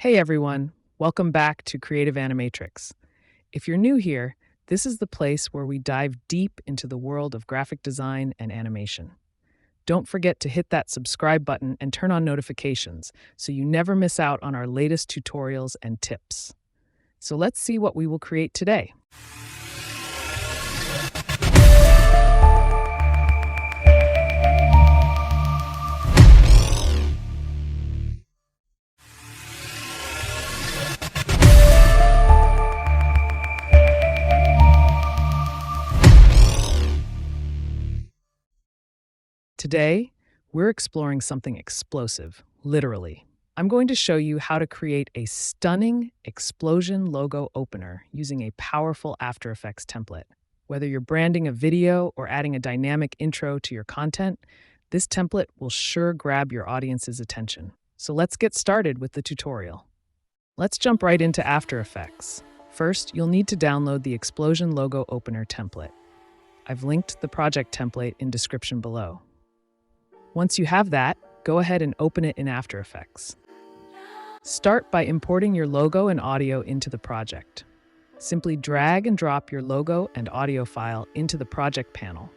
Hey everyone, welcome back to Creative Animatrix. If you're new here, this is the place where we dive deep into the world of graphic design and animation. Don't forget to hit that subscribe button and turn on notifications so you never miss out on our latest tutorials and tips. So let's see what we will create today. Today, we're exploring something explosive, literally. I'm going to show you how to create a stunning explosion logo opener using a powerful After Effects template. Whether you're branding a video or adding a dynamic intro to your content, this template will sure grab your audience's attention. So let's get started with the tutorial. Let's jump right into After Effects. First, you'll need to download the Explosion Logo Opener template. I've linked the project template in description below. Once you have that, go ahead and open it in After Effects. Start by importing your logo and audio into the project. Simply drag and drop your logo and audio file into the project panel.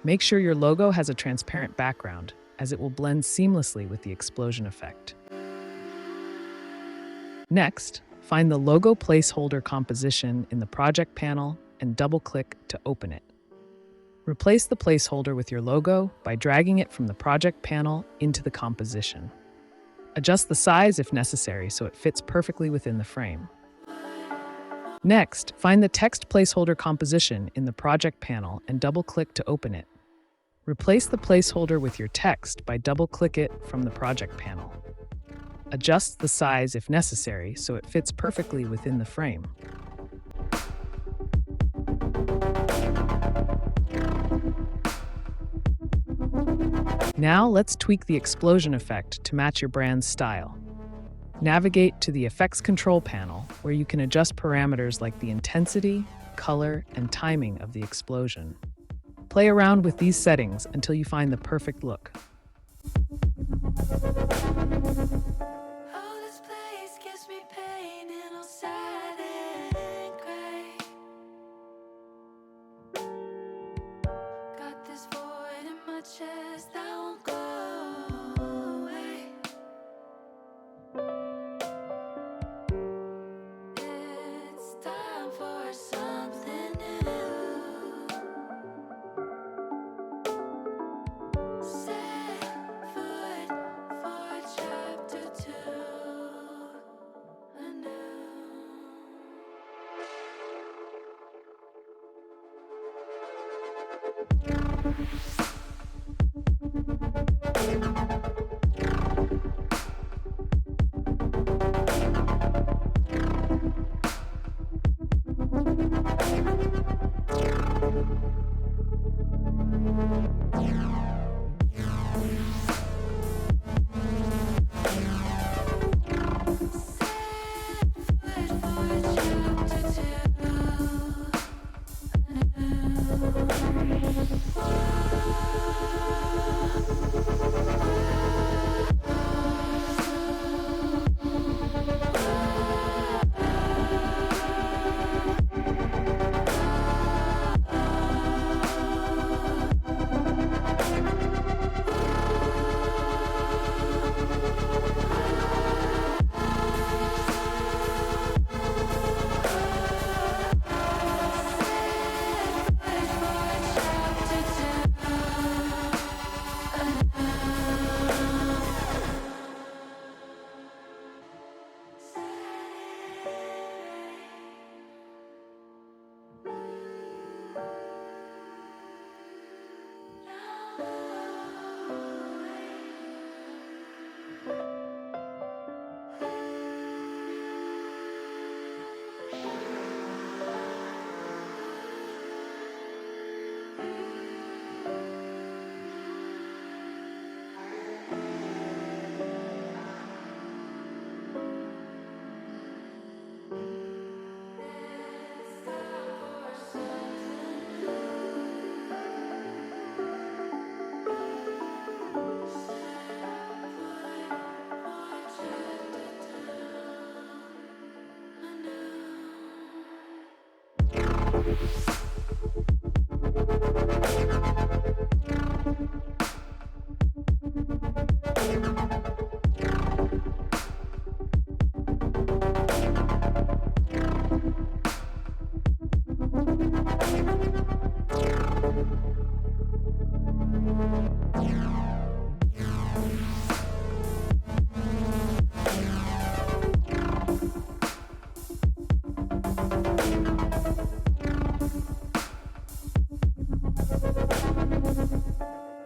Make sure your logo has a transparent background, as it will blend seamlessly with the explosion effect. Next, find the logo placeholder composition in the project panel and double-click to open it. Replace the placeholder with your logo by dragging it from the project panel into the composition. Adjust the size if necessary so it fits perfectly within the frame. Next, find the text placeholder composition in the project panel and double-click to open it. Replace the placeholder with your text by double-click it from the project panel. Adjust the size if necessary so it fits perfectly within the frame. Now let's tweak the explosion effect to match your brand's style. Navigate to the Effects Control panel, where you can adjust parameters like the intensity, color, and timing of the explosion. Play around with these settings until you find the perfect look.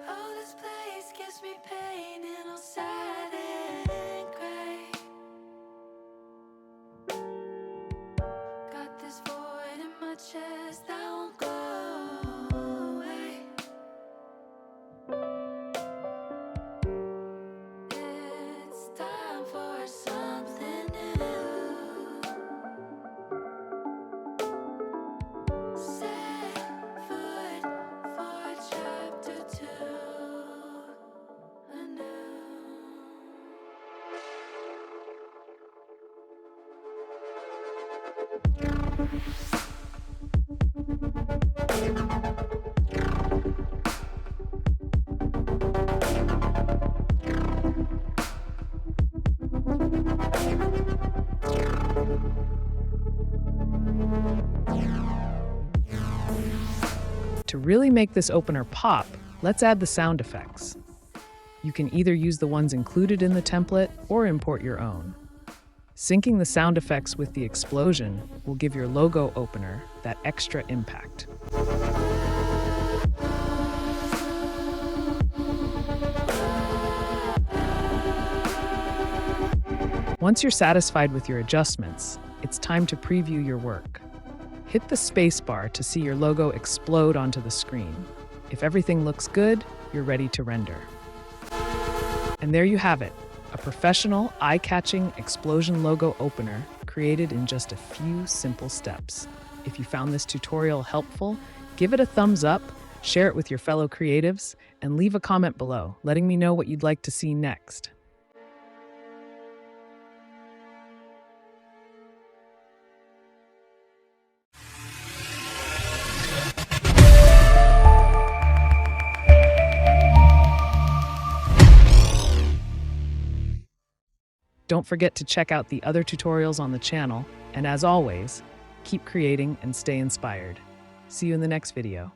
Oh, this place gives me pain and all sad and gray. Got this void in my chest that won't go away. It's time for something new. Set foot for chapter 2 anew. To really make this opener pop, let's add the sound effects. You can either use the ones included in the template or import your own. Syncing the sound effects with the explosion will give your logo opener that extra impact. Once you're satisfied with your adjustments, it's time to preview your work. Hit the spacebar to see your logo explode onto the screen. If everything looks good, you're ready to render. And there you have it, a professional, eye-catching explosion logo opener created in just a few simple steps. If you found this tutorial helpful, give it a thumbs up, share it with your fellow creatives, and leave a comment below, letting me know what you'd like to see next. Don't forget to check out the other tutorials on the channel, and as always, keep creating and stay inspired. See you in the next video.